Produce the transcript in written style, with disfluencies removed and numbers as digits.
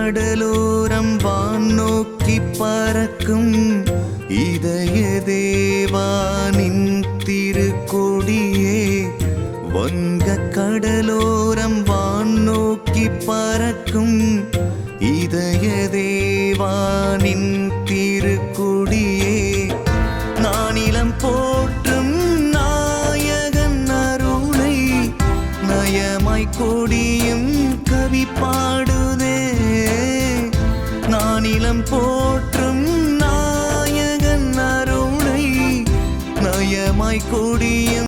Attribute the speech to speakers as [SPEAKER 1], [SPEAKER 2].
[SPEAKER 1] கடலோரம் வான் நோக்கி பறக்கும் இதய தேவானின் திருக்கொடியே. வங்க கடலோரம் வான் நோக்கி பறக்கும் இதய தேவானின் திருக்கொடியே. நானிலம் போற்றும் நாயகன் அருளை நயமாய் கொடியும் கவி பாடுதே. நானிலம் போற்றும் நாயகன் அருளை நயமாய் கொடியும்